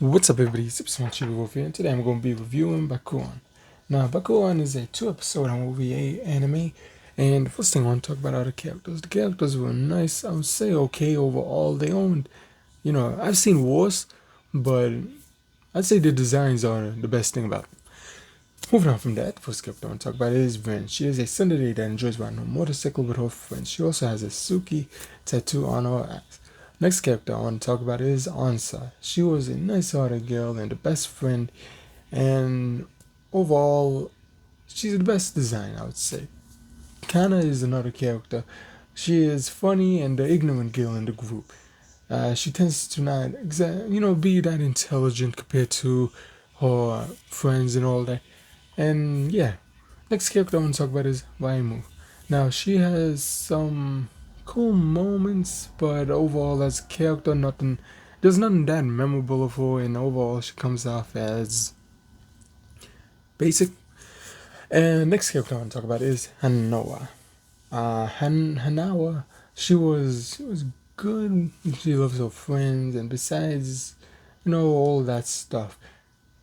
What's up everybody, Supersmallchibiwolf here, and today I'm going to be reviewing Bakuon. Now, Bakuon is a 2-episode OVA anime, and the first thing I want to talk about are the characters. The characters were nice, I would say okay overall. They owned, I've seen worse, but I'd say the designs are the best thing about it. Moving on from that, the first character I want to talk about is Ren. She is a tsundere that enjoys riding a motorcycle with her friends. She also has a Suki tattoo on her ass. Next character I want to talk about is Ansa. She was a nice-hearted girl and the best friend, and overall, she's the best design, I would say. Kana is another character. She is funny and the ignorant girl in the group. She tends to not, be that intelligent compared to her friends and all that. And yeah, next character I want to talk about is Waimu. Now, she has some cool moments, but overall as a character, there's nothing that memorable of her, and overall she comes off as basic. And next character I want to talk about is Hanawa. Hanawa, she was good. She loves her friends, and besides, all that stuff,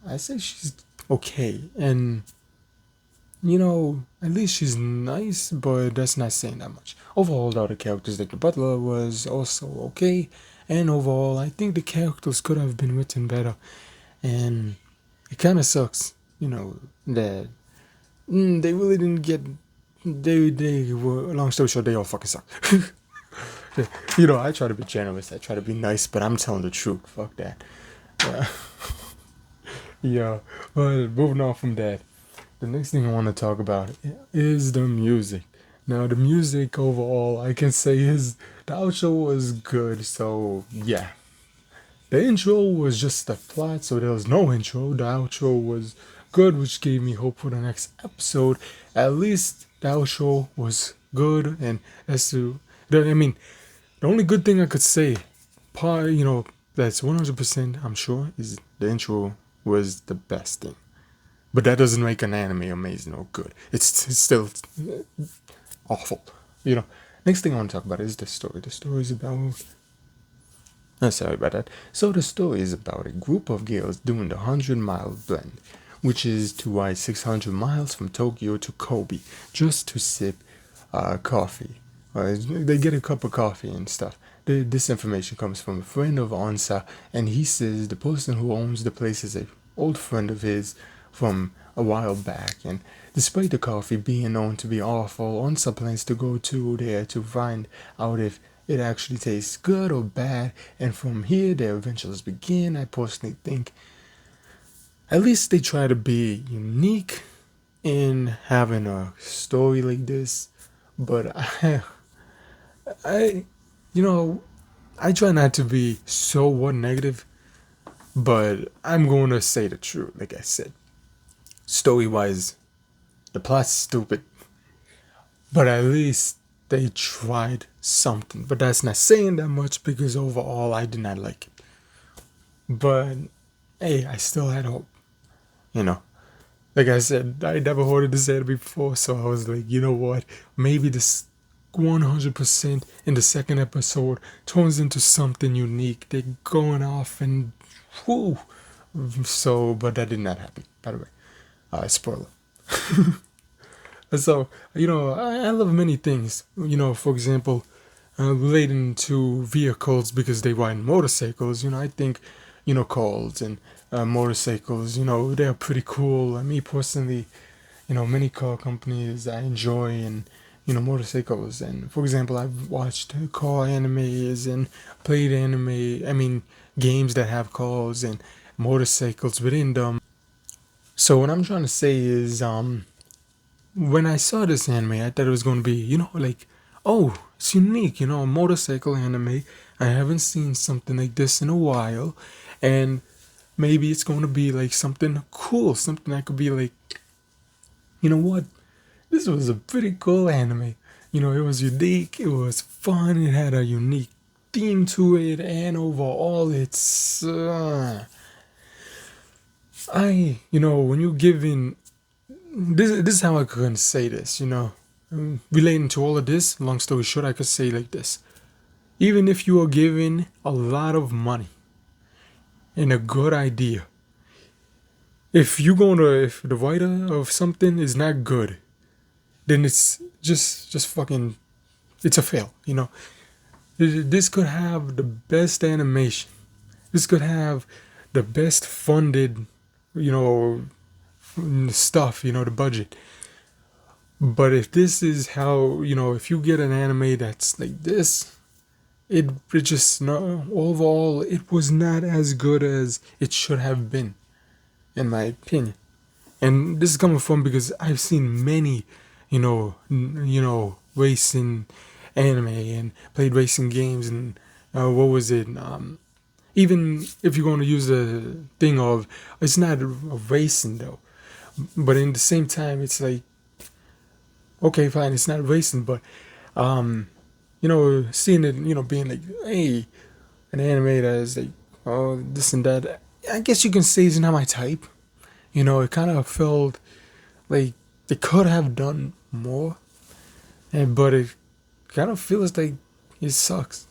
I say she's okay, and at least she's nice, but that's not saying that much. Overall, the other characters, like the butler, was also okay, and overall, I think the characters could have been written better, and it kind of sucks, that they really didn't get. They were, long story short, they all fucking suck. I try to be generous, I try to be nice, but I'm telling the truth. Fuck that. Yeah, but moving on from that, the next thing I want to talk about is the music. Now, the music overall, I can say the outro was good, so yeah. The intro was just a plot, so there was no intro. The outro was good, which gave me hope for the next episode. At least the outro was good, and the only good thing I could say, that's 100%, I'm sure, is the intro was the best thing. But that doesn't make an anime amazing or good. It's still awful. Next thing I want to talk about is the story. The story is about... sorry about that. So the story is about a group of girls doing the 100-mile blend, which is to ride 600 miles from Tokyo to Kobe just to sip coffee. They get a cup of coffee and stuff. This information comes from a friend of Ansa, and he says the person who owns the place is an old friend of his from a while back, and despite the coffee being known to be awful, Ansa plans to go to there to find out if it actually tastes good or bad, and from here their adventures begin. I personally think at least they try to be unique in having a story like this, but I try not to be so negative, but I'm going to say the truth. Like I said, story-wise, the plot's stupid, but at least they tried something. But that's not saying that much, because overall I did not like it. But hey, I still had hope. Like I said, I never heard it said before, so I was like, you know what? Maybe this 100% in the second episode turns into something unique. They're going off and whoo. So, but that did not happen, by the way. Spoiler. So, I love many things. For example, relating to vehicles, because they ride motorcycles. I think, cars and motorcycles, they're pretty cool. Me personally, many car companies I enjoy, and motorcycles. And for example, I've watched car animes and played games that have cars and motorcycles within them. So what I'm trying to say is, when I saw this anime, I thought it was going to be, oh, it's unique, a motorcycle anime. I haven't seen something like this in a while, and maybe it's going to be like something cool, something that could be like, you know what? This was a pretty cool anime. It was unique, it was fun, it had a unique theme to it, and overall it's... when you give in... This is how I could say this, relating to all of this, long story short, I could say like this. Even if you are given a lot of money, and a good idea. If the writer of something is not good, then it's just fucking, it's a fail. This could have the best animation. This could have the best funded, you know, stuff. The budget. But if this is how, if you get an anime that's like this, it just no. Overall, it was not as good as it should have been, in my opinion. And this is coming from because I've seen many, racing anime and played racing games and what was it? Even if you're going to use the thing of it's not a racing though, but in the same time it's like okay, fine, it's not racing, but seeing it, being like, hey, an anime that is like, oh, this and that. I guess you can say it's not my type. It kind of felt like they could have done more, but it kind of feels like it sucks,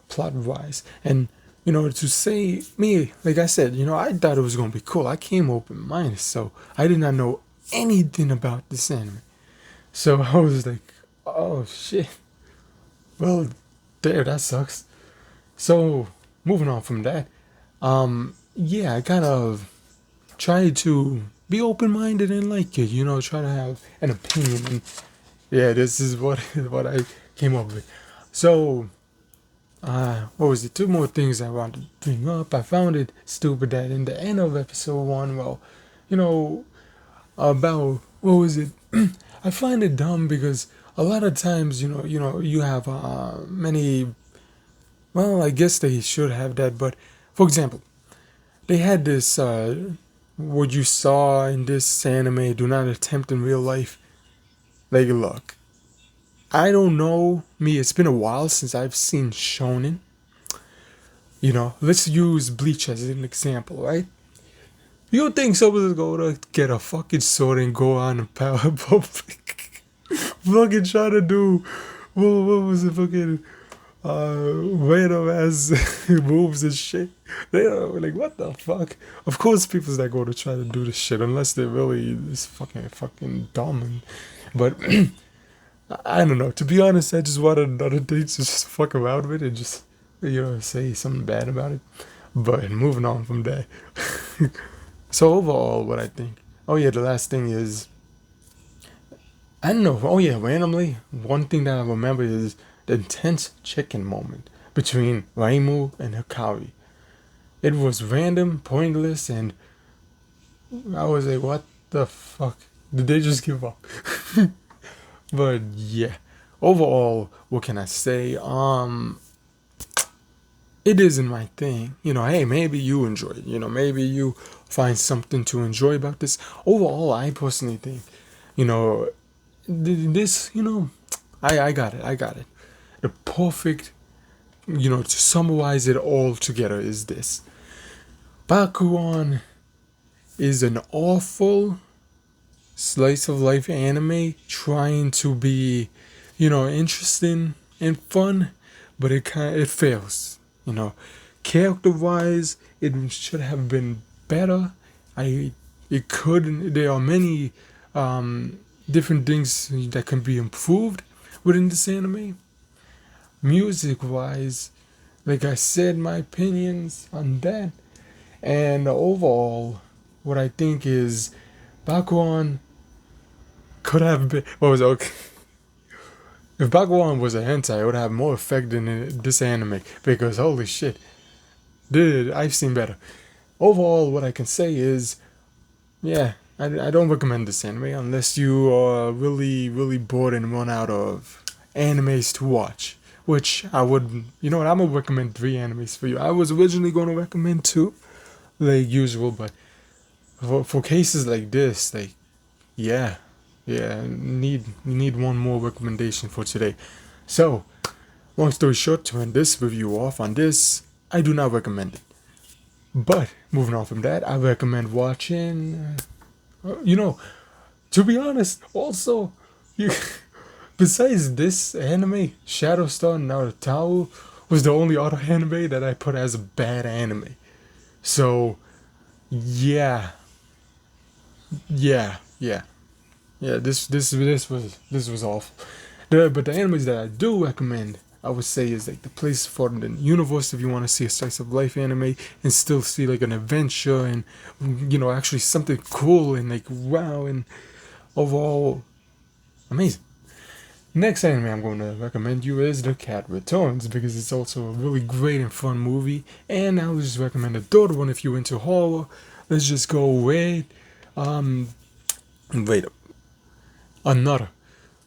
plot wise. And to say me, like I said, I thought it was gonna be cool. I came open minded, so I did not know anything about this anime. So I was like, oh shit. Well, there, that sucks. So moving on from that, yeah, I kind of tried to be open minded and like it, try to have an opinion. And yeah, this is what what I came up with. So what was it? Two more things I wanted to bring up. I found it stupid that in the end of episode 1, well, about what was it? I find it dumb because a lot of times, you have many. Well, I guess they should have that, but for example, they had this. What you saw in this anime, do not attempt in real life. Like, look, I don't know. Me, it's been a while since I've seen shonen. Let's use Bleach as an example, right? You think someone's gonna get a fucking sword and go on a power public? Fucking try to do what was it fucking random ass moves and shit. They are like, what the fuck? Of course people's not gonna try to do this shit unless they're really this fucking dumb. But I don't know. To be honest, I just wanted another thing to just fuck around with and just say something bad about it. But moving on from that. So overall, what I think. Oh yeah, the last thing is. I don't know. Oh yeah, randomly, one thing that I remember is the intense chicken moment between Waimu and Hikari. It was random, pointless, and I was like, what the fuck? Did they just give up? But yeah. Overall, what can I say? It isn't my thing. Hey, maybe you enjoy it. Maybe you find something to enjoy about this. Overall, I personally think, this, I got it. The perfect, to summarize it all together is this. Bakuon is an awful slice of life anime trying to be, interesting and fun, but it fails. Character wise, it should have been better. There are many different things that can be improved within this anime. Music wise, like I said, my opinions on that. And overall, what I think is Bakuon could have been. What was it? Okay. If Bakuon was a hentai, it would have more effect than this anime. Because holy shit. Dude, I've seen better. Overall, what I can say is, yeah, I don't recommend this anime unless you are really, really bored and run out of animes to watch. Which I would, I'm gonna recommend 3 animes for you. I was originally gonna recommend 2, like usual, but for cases like this, like, yeah, need one more recommendation for today. So, long story short, to end this review off on this, I do not recommend it. But moving on from that, I recommend watching. To be honest, also, besides this anime, Shadow Star Naruto was the only other anime that I put as a bad anime. So yeah, yeah, yeah, yeah. This was awful. But the animes that I do recommend, I would say, is like the place for the universe if you want to see a slice of life anime and still see like an adventure and actually something cool and like wow and overall amazing. Next anime I'm going to recommend you is The Cat Returns because it's also a really great and fun movie. And I'll just recommend a third one if you're into horror. Let's just go with um wait another.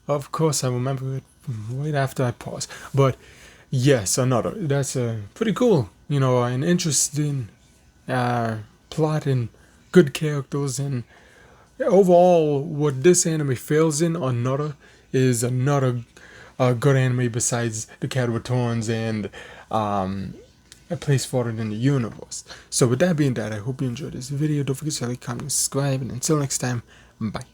Of course I remember it right after I pause. But yes, another. That's pretty cool. An interesting plot and good characters and overall, what this anime fails in, another, is another good anime besides The Cat Returns and A Place Farther in the Universe. So with that being that, I hope you enjoyed this video. Don't forget to like, comment, subscribe, and until next time, bye.